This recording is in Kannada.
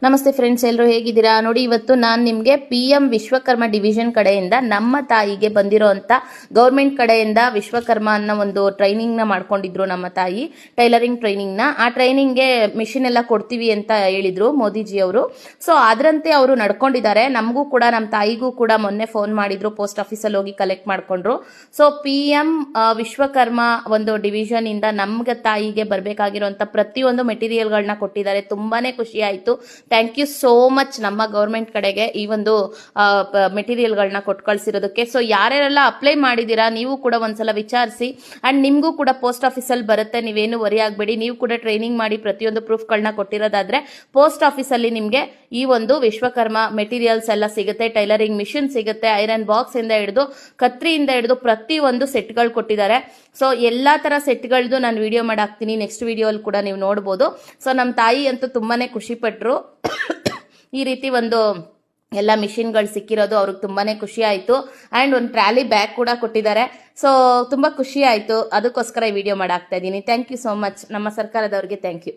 ನಮಸ್ತೆ ಫ್ರೆಂಡ್ಸ್, ಎಲ್ಲರೂ ಹೇಗಿದ್ದೀರಾ? ನೋಡಿ, ಇವತ್ತು ನಾನು ನಿಮಗೆ PM ವಿಶ್ವಕರ್ಮ ಡಿವಿಷನ್ ಕಡೆಯಿಂದ ನಮ್ಮ ತಾಯಿಗೆ ಬಂದಿರೋಂಥ ಗೌರ್ಮೆಂಟ್ ಕಡೆಯಿಂದ ವಿಶ್ವಕರ್ಮ ಅನ್ನೋ ಒಂದು ಟ್ರೈನಿಂಗ್ನ ಮಾಡ್ಕೊಂಡಿದ್ರು ನಮ್ಮ ತಾಯಿ, ಟೈಲರಿಂಗ್ ಟ್ರೈನಿಂಗ್ನ. ಆ ಟ್ರೈನಿಂಗ್ಗೆ ಮಿಷಿನ್ ಎಲ್ಲ ಕೊಡ್ತೀವಿ ಅಂತ ಹೇಳಿದ್ರು ಮೋದಿಜಿ ಅವರು. ಸೊ ಅದರಂತೆ ಅವರು ನಡ್ಕೊಂಡಿದ್ದಾರೆ. ನಮಗೂ ಕೂಡ, ನಮ್ಮ ತಾಯಿಗೂ ಕೂಡ ಮೊನ್ನೆ ಫೋನ್ ಮಾಡಿದ್ರು, ಪೋಸ್ಟ್ ಆಫೀಸಲ್ಲಿ ಹೋಗಿ ಕಲೆಕ್ಟ್ ಮಾಡ್ಕೊಂಡ್ರು. ಸೊ PM ವಿಶ್ವಕರ್ಮ ಒಂದು ಡಿವಿಷನ್ ಇಂದ ನಮ್ಗೆ ತಾಯಿಗೆ ಬರಬೇಕಾಗಿರುವಂಥ ಪ್ರತಿಯೊಂದು ಮೆಟೀರಿಯಲ್ಗಳನ್ನ ಕೊಟ್ಟಿದ್ದಾರೆ. ತುಂಬಾನೇ ಖುಷಿ ಆಯಿತು. ಥ್ಯಾಂಕ್ ಯು ಸೋ ಮಚ್ ನಮ್ಮ ಗೌರ್ಮೆಂಟ್ ಕಡೆಗೆ ಈ ಒಂದು ಮೆಟೀರಿಯಲ್ಗಳನ್ನ ಕೊಟ್ಟು ಕಳಿಸಿರೋದಕ್ಕೆ. ಸೊ ಯಾರ್ಯಾರೆಲ್ಲ ಅಪ್ಲೈ ಮಾಡಿದ್ದೀರಾ ನೀವು ಕೂಡ ಒಂದ್ಸಲ ವಿಚಾರಿಸಿ. ಅಂಡ್ ನಿಮಗೂ ಕೂಡ ಪೋಸ್ಟ್ ಆಫೀಸಲ್ಲಿ ಬರುತ್ತೆ, ನೀವೇನು ವರಿ ಆಗಬೇಡಿ. ನೀವು ಕೂಡ ಟ್ರೈನಿಂಗ್ ಮಾಡಿ ಪ್ರತಿಯೊಂದು ಪ್ರೂಫ್ಗಳನ್ನ ಕೊಟ್ಟಿರೋದಾದ್ರೆ ಪೋಸ್ಟ್ ಆಫೀಸಲ್ಲಿ ನಿಮಗೆ ಈ ಒಂದು ವಿಶ್ವಕರ್ಮ ಮೆಟೀರಿಯಲ್ಸ್ ಎಲ್ಲ ಸಿಗುತ್ತೆ. ಟೈಲರಿಂಗ್ ಮಿಷಿನ್ ಸಿಗುತ್ತೆ, ಐರನ್ ಬಾಕ್ಸ್ ಇಂದ ಹಿಡಿದು ಕತ್ರಿಯಿಂದ ಹಿಡಿದು ಪ್ರತಿಯೊಂದು ಸೆಟ್ಗಳು ಕೊಟ್ಟಿದ್ದಾರೆ. ಸೊ ಎಲ್ಲಾ ತರ ಸೆಟ್ಗಳದ್ದು ನಾನು ವಿಡಿಯೋ ಮಾಡಾಕ್ತೀನಿ, ನೆಕ್ಸ್ಟ್ ವಿಡಿಯೋಲ್ಲಿ ಕೂಡ ನೀವು ನೋಡ್ಬೋದು. ಸೊ ನಮ್ಮ ತಾಯಿ ಅಂತೂ ತುಂಬಾನೇ ಖುಷಿ ಪಟ್ರು. ಈ ರೀತಿ ಒಂದು ಎಲ್ಲ ಮಿಷಿನ್ಗಳು ಸಿಕ್ಕಿರೋದು ಅವ್ರಿಗೆ ತುಂಬಾನೇ ಖುಷಿ ಆಯಿತು. ಆ್ಯಂಡ್ ಒಂದು ಟ್ರಾಲಿ ಬ್ಯಾಗ್ ಕೂಡ ಕೊಟ್ಟಿದ್ದಾರೆ. ಸೊ ತುಂಬ ಖುಷಿ ಆಯಿತು, ಅದಕ್ಕೋಸ್ಕರ ಈ ವಿಡಿಯೋ ಮಾಡಾಕ್ತಾ ಇದ್ದೀನಿ. ಥ್ಯಾಂಕ್ ಯು ಸೋ ಮಚ್ ನಮ್ಮ ಸರ್ಕಾರದವ್ರಿಗೆ. Thank you.